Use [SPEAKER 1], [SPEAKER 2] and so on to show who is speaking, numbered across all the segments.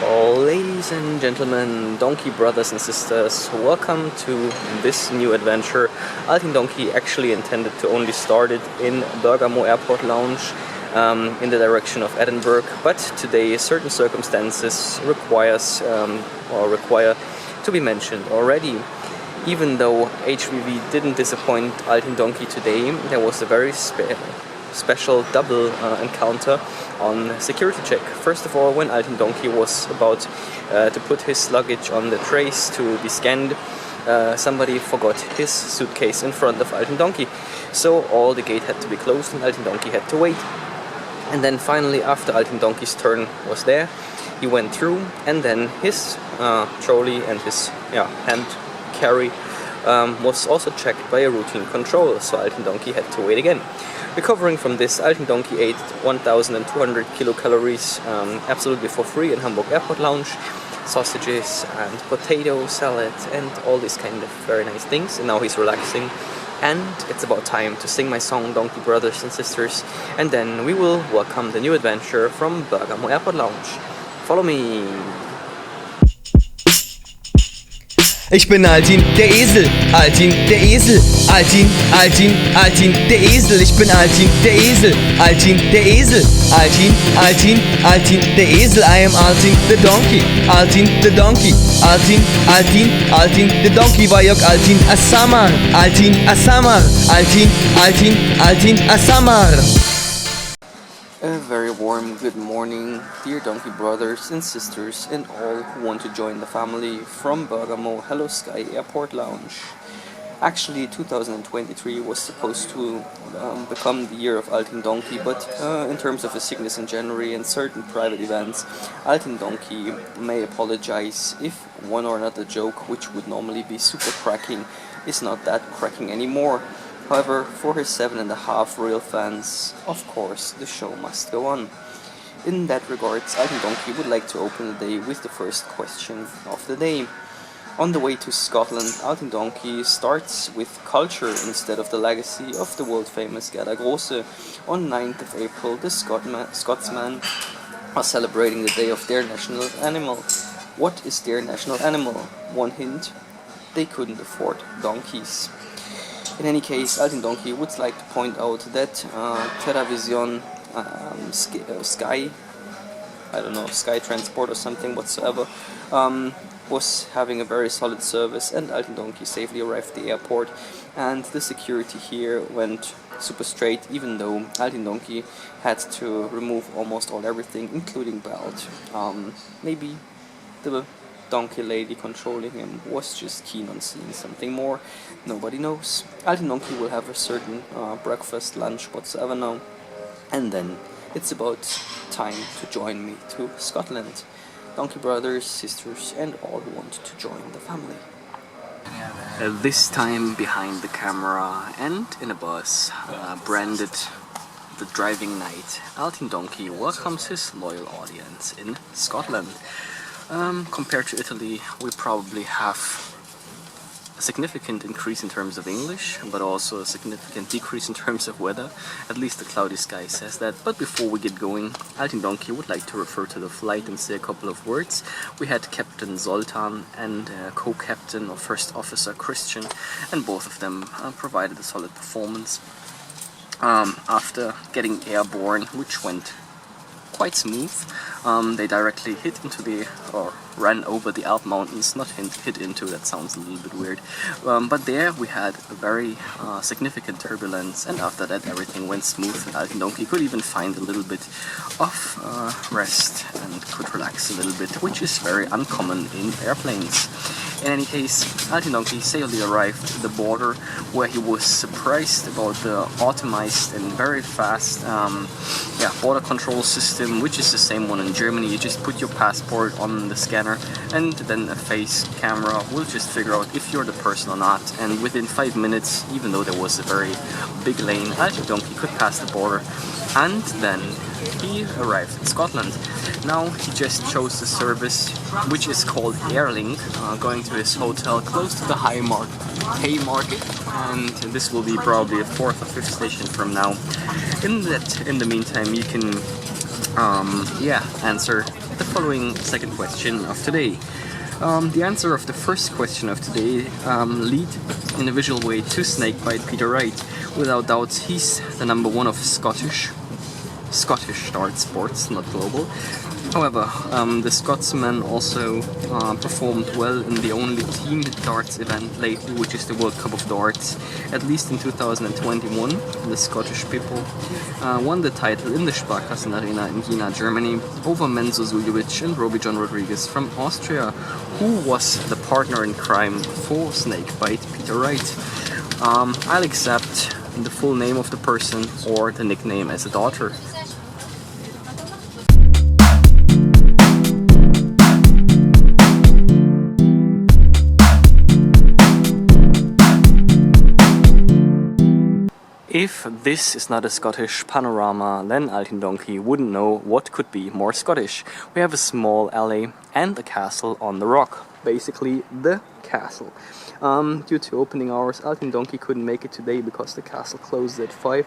[SPEAKER 1] Ladies and gentlemen, donkey brothers and sisters, welcome to this new adventure. Altin Donkey actually intended to only start it in Bergamo Airport Lounge in the direction of Edinburgh, but today certain circumstances require to be mentioned already. Even though HVV didn't disappoint Altin Donkey today, there was a very special double encounter on security check. First of all, when Altin Donkey was about to put his luggage on the trays to be scanned, somebody forgot his suitcase in front of Altin Donkey. So all the gate had to be closed and Altin Donkey had to wait. And then finally, after Altin Donkey's turn was there, he went through, and then his trolley and his hand carry was also checked by a routine control, so Altin Donkey had to wait again. Recovering from this, Altin Donkey ate 1,200 kilocalories absolutely for free in Hamburg Airport Lounge, sausages and potato salad and all these kind of very nice things, and now he's relaxing. And it's about time to sing my song, Donkey Brothers and Sisters, and then we will welcome the new adventure from Bergamo Airport Lounge. Follow me!
[SPEAKER 2] Ich bin Altin, der Esel, Altin, der Esel, Altin, Altin, Altin, der Esel. Ich bin Altin, der Esel, Altin, der Esel, Altin, Altin, Altin, der Esel. I am Altin, the donkey, Altin, the donkey, Altin, Altin, Altin, the donkey. Vajok Altin, Asamar, Altin, Asamar, Altin, Altin, Altin, Asamar.
[SPEAKER 1] A very warm good morning, dear donkey brothers and sisters and all who want to join the family from Bergamo Hello Sky Airport Lounge. Actually, 2023 was supposed to become the year of Altin Donkey, but in terms of his sickness in January and certain private events, Altin Donkey may apologize if one or another joke, which would normally be super cracking, is not that cracking anymore. However, for his 7.5 real fans, of course, the show must go on. In that regards, Altin Donkey would like to open the day with the first question of the day. On the way to Scotland, Altin Donkey starts with culture instead of the legacy of the world-famous Glas. On 9th of April, the Scottsmann are celebrating the day of their national animal. What is their national animal? One hint, they couldn't afford donkeys. In any case, Altin Donkey would like to point out that Television Sky, I don't know, Sky Transport or something whatsoever, was having a very solid service, and Altin Donkey safely arrived at the airport, and the security here went super straight, even though Altin Donkey had to remove almost everything, including belt. Maybe the donkey lady controlling him was just keen on seeing something more. Nobody knows. Altin Donkey will have a certain breakfast, lunch, whatsoever now, and then it's about time to join me to Scotland. Donkey brothers, sisters, and all who want to join the family. This time behind the camera and in a bus, branded the driving night, Altin Donkey welcomes his loyal audience in Scotland. Compared to Italy, we probably have a significant increase in terms of English, but also a significant decrease in terms of weather. At least the cloudy sky says that. But before we get going, Altin Donkey would like to refer to the flight and say a couple of words. We had Captain Zoltan and co-captain or first officer Christian, and both of them provided a solid performance after getting airborne, which went quite smooth. They directly hit into or ran over the Alp mountains, not hit into, that sounds a little bit weird. But there we had a very significant turbulence, and after that everything went smooth, and Altin Donkey could even find a little bit of rest and could relax a little bit, which is very uncommon in airplanes. In any case, Altin Donkey safely arrived at the border, where he was surprised about the optimized and very fast border control system, which is the same one in Germany. You just put your passport on the scanner, and then a face camera will just figure out if you're the person or not. And within 5 minutes, even though there was a very big lane, Altin Donkey could pass the border, and then he arrived in Scotland. Now he just chose the service, which is called Airlink, going to his hotel close to the Haymarket, and this will be probably a 4th or 5th station from now. In the meantime, you can answer the following second question of today. The answer of the first question of today lead in a visual way to Snakebite Peter Wright. Without doubt, he's the number one of Scottish dart sports, not global. However, the Scottsman also performed well in the only team darts event lately, which is the World Cup of Darts. At least in 2021, the Scottish people won the title in the Sparkassen Arena in Jena, Germany, over Menzo Suljovic and Robbie John Rodriguez from Austria, who was the partner in crime for Snakebite Peter Wright. I'll accept the full name of the person or the nickname as a daughter. If this is not a Scottish panorama, then Altin Donkey wouldn't know what could be more Scottish. We have a small alley and a castle on the rock. Basically, the castle. Due to opening hours, Altin Donkey couldn't make it today because the castle closed at 5.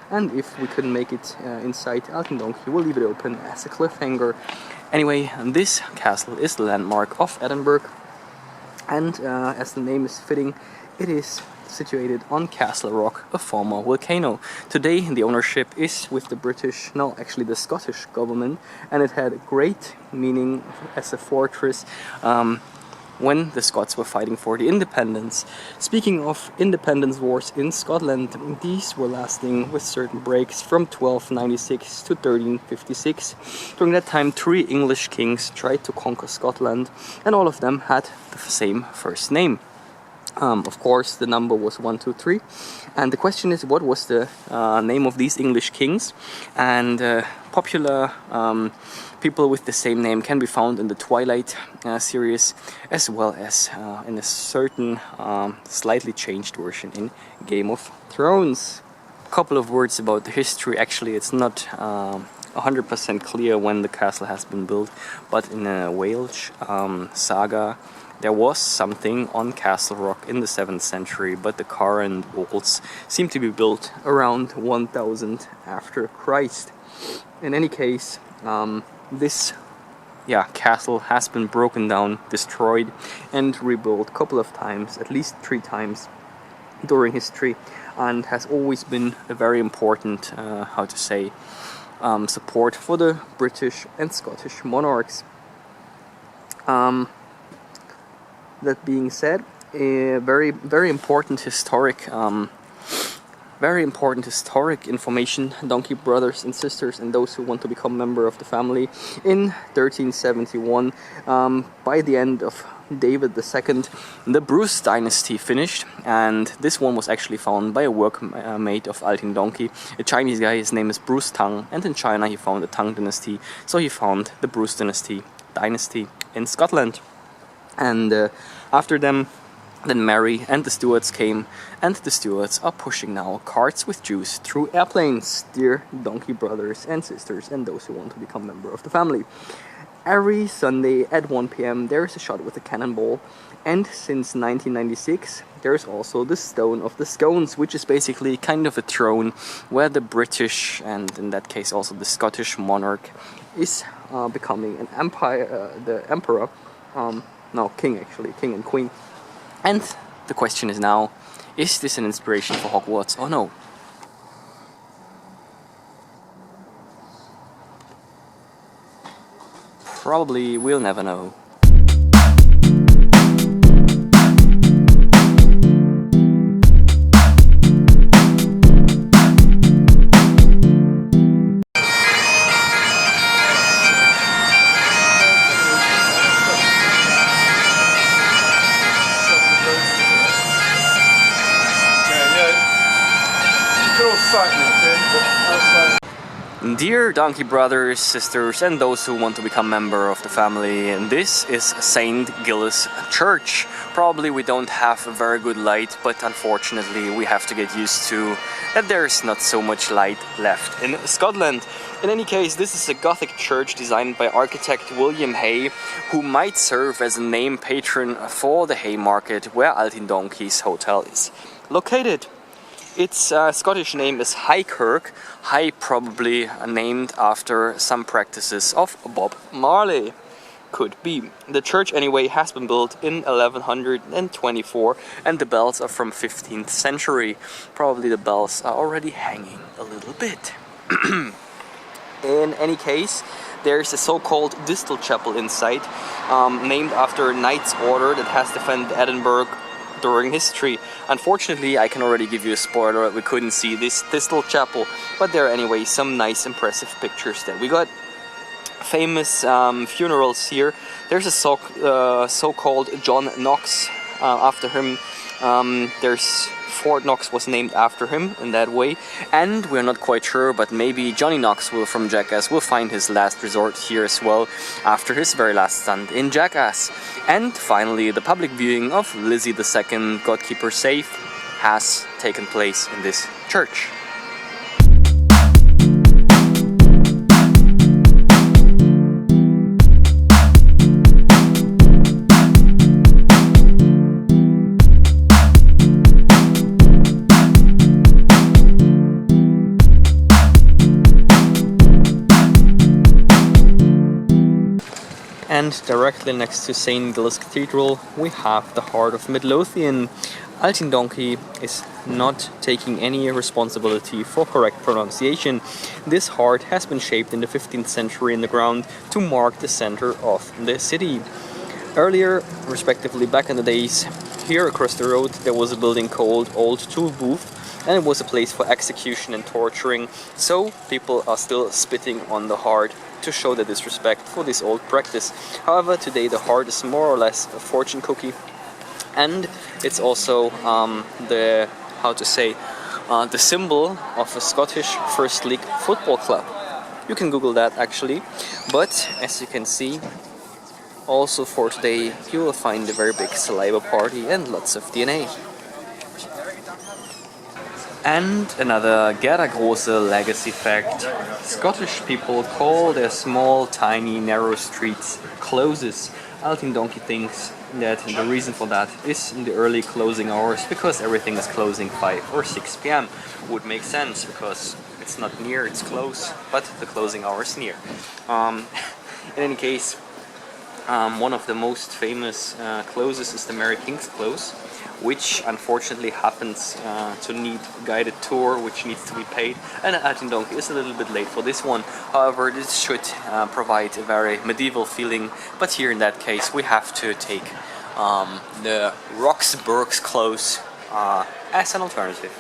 [SPEAKER 1] And if we couldn't make it inside, Altin Donkey will leave it open as a cliffhanger. Anyway, this castle is the landmark of Edinburgh. And as the name is fitting, it is situated on Castle Rock, a former volcano. Today the ownership is with the British, no, actually the Scottish government, and it had a great meaning as a fortress when the Scots were fighting for the independence. Speaking of independence wars in Scotland, these were lasting with certain breaks from 1296 to 1356. During that time, 3 English kings tried to conquer Scotland, and all of them had the same first name. Of course, the number was 1, 2, 3, and the question is, what was the name of these English kings? And popular people with the same name can be found in the Twilight series, as well as in a certain slightly changed version in Game of Thrones. A couple of words about the history. Actually, it's not 100% clear when the castle has been built, but in a Welsh saga, there was something on Castle Rock in the 7th century, but the current walls seem to be built around 1000 after Christ. In any case, this castle has been broken down, destroyed, and rebuilt a couple of times, at least 3 times during history, and has always been a very important, support for the British and Scottish monarchs. That being said, a very important historic information, Donkey brothers and sisters and those who want to become member of the family. In 1371, by the end of David II, the Bruce dynasty finished, and this one was actually found by a workmate of Altin Donkey, a Chinese guy. His name is Bruce Tang, and in China he found the Tang dynasty, so he found the Bruce dynasty in Scotland. And after them, then Mary and the Stuarts came, and the Stuarts are pushing now carts with Jews through airplanes. Dear Donkey brothers and sisters and those who want to become member of the family. Every Sunday at 1 p.m. there is a shot with a cannonball, and since 1996 there's also the Stone of the Scones, which is basically kind of a throne where the British, and in that case also the Scottish monarch, is becoming an empire, the emperor. King and queen. And the question is now, is this an inspiration for Hogwarts or no? Probably we'll never know. Dear Donkey brothers, sisters, and those who want to become member of the family, this is St. Gilles Church. Probably we don't have a very good light, but unfortunately we have to get used to that there's not so much light left in Scotland. In any case, this is a Gothic church designed by architect William Hay, who might serve as a name patron for the Haymarket, where Altin Donkey's hotel is located. Its Scottish name is High Kirk. High probably named after some practices of Bob Marley. Could be. The church anyway has been built in 1124 and the bells are from 15th century. Probably the bells are already hanging a little bit. In any case, there's a so-called distal chapel inside, named after a knight's order that has defended Edinburgh during history. Unfortunately, I can already give you a spoiler, we couldn't see this distal chapel, but there are anyway some nice impressive pictures that we got. Famous funerals here. There's a so-called John Knox after him. There's Fort Knox was named after him in that way, and we're not quite sure, but maybe Johnny Knoxville from Jackass will find his last resort here as well after his very last stunt in Jackass. And finally, the public viewing of Lizzy II, God Keep Her Safe, has taken place in this church. And directly next to St. Glas Cathedral we have the heart of Midlothian. Altin Donkey is not taking any responsibility for correct pronunciation. This heart has been shaped in the 15th century in the ground to mark the center of the city. Earlier, respectively back in the days, here across the road there was a building called Old Tool Booth, and it was a place for execution and torturing, so people are still spitting on the heart to show their disrespect for this old practice. However, today the heart is more or less a fortune cookie, and it's also the symbol of a Scottish First League football club. You can Google that actually, but as you can see, also for today you will find a very big saliva party and lots of DNA. And another Gerda-große legacy fact: Scottish people call their small, tiny, narrow streets closes. Altin Donkey thinks that the reason for that is in the early closing hours, because everything is closing 5 or 6 p.m. Would make sense, because it's not near, it's close, but the closing hour is near. In any case, one of the most famous closes is the Mary King's Close, which unfortunately happens to need a guided tour, which needs to be paid, and Altin Donkey is a little bit late for this one. However, this should provide a very medieval feeling, but here in that case we have to take the Roxburgh's Close as an alternative.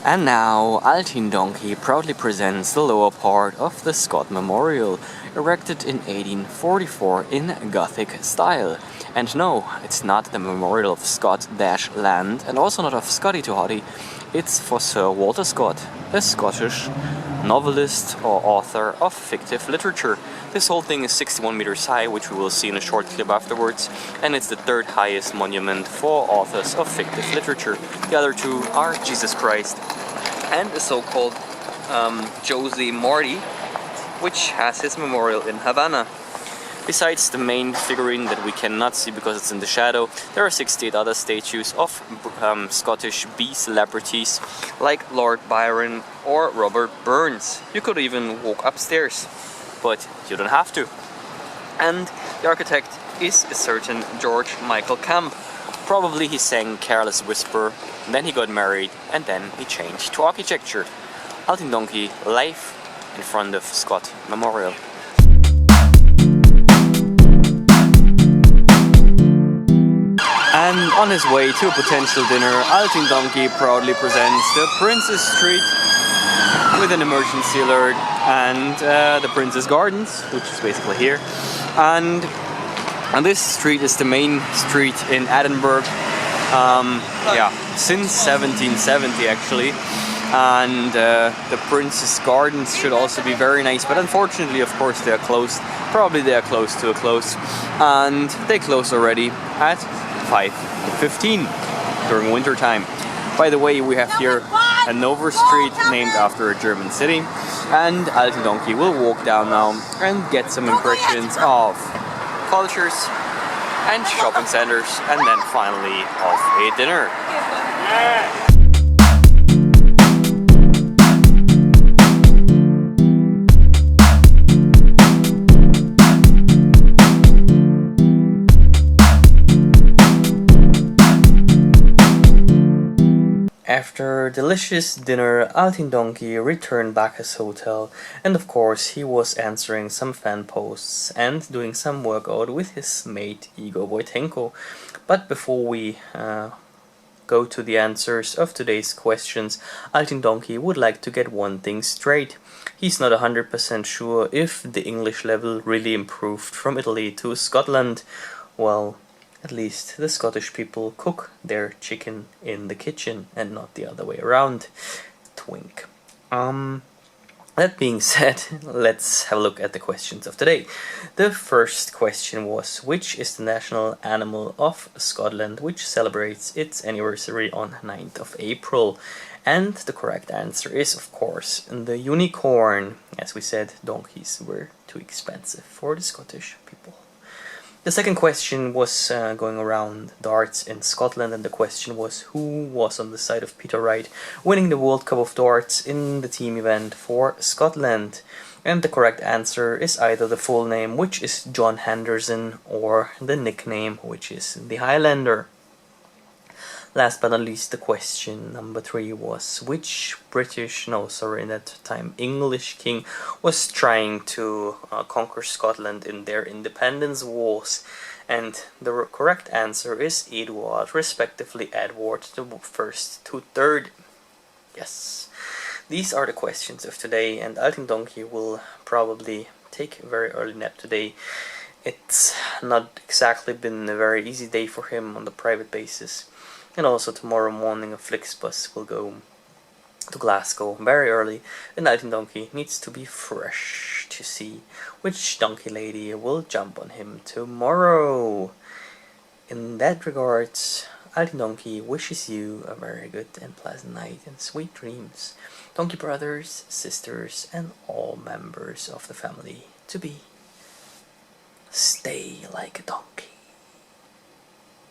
[SPEAKER 1] And now Altin Donkey proudly presents the lower part of the Scott Memorial, erected in 1844 in Gothic style. And no, it's not the memorial of Scott-Land, and also not of Scotty Too Hotty. It's for Sir Walter Scott, a Scottish novelist or author of fictive literature. This whole thing is 61 meters high, which we will see in a short clip afterwards, and it's the third highest monument for authors of fictive literature. The other two are Jesus Christ and the so-called Jose Marti, which has his memorial in Havana. Besides the main figurine that we cannot see because it's in the shadow, there are 68 other statues of Scottish B-celebrities like Lord Byron or Robert Burns. You could even walk upstairs, but you don't have to. And the architect is a certain George Michael Camp. Probably he sang Careless Whisper, then he got married, and then he changed to architecture. Altin Donkey live in front of Scott Memorial. And on his way to a potential dinner, Altin Donkey proudly presents the Princess Street with an emergency alert and the Princess Gardens, which is basically here. And this street is the main street in Edinburgh, since 1770 actually. and the Prince's Gardens should also be very nice, but unfortunately, of course, they are closed. Probably they are close to a close, and they close already at 5:15 during winter time. By the way, we have here Hanover Street, named after a German city, and Altin Donkey will walk down now and get some impressions of cultures and shopping centers, and then finally of a dinner. After a delicious dinner, Altin Donkey returned back his hotel, and of course he was answering some fan posts and doing some workout with his mate Igor Wojtenko. But before we go to the answers of today's questions, Altin Donkey would like to get one thing straight. He's not 100% sure if the English level really improved from Italy to Scotland. Well, at least the Scottish people cook their chicken in the kitchen and not the other way around. Twink. That being said, let's have a look at the questions of today. The first question was, which is the national animal of Scotland, which celebrates its anniversary on 9th of April? And the correct answer is, of course, the unicorn. As we said, donkeys were too expensive for the Scottish people. The second question was going around darts in Scotland, and the question was, who was on the side of Peter Wright winning the World Cup of Darts in the team event for Scotland? And the correct answer is either the full name, which is John Henderson, or the nickname, which is the Highlander. Last but not least, the question number 3 was, which in that time English king was trying to conquer Scotland in their independence wars? And the correct answer is Edward, respectively Edward the First to Third. Yes, these are the questions of today, and Altin Donkey will probably take a very early nap today. It's not exactly been a very easy day for him on the private basis. And also tomorrow morning a Flixbus will go to Glasgow very early, and Altin Donkey needs to be fresh to see which donkey lady will jump on him tomorrow. In that regards, Altin Donkey wishes you a very good and pleasant night and sweet dreams. Donkey brothers, sisters, and all members of the family to be. Stay like a donkey.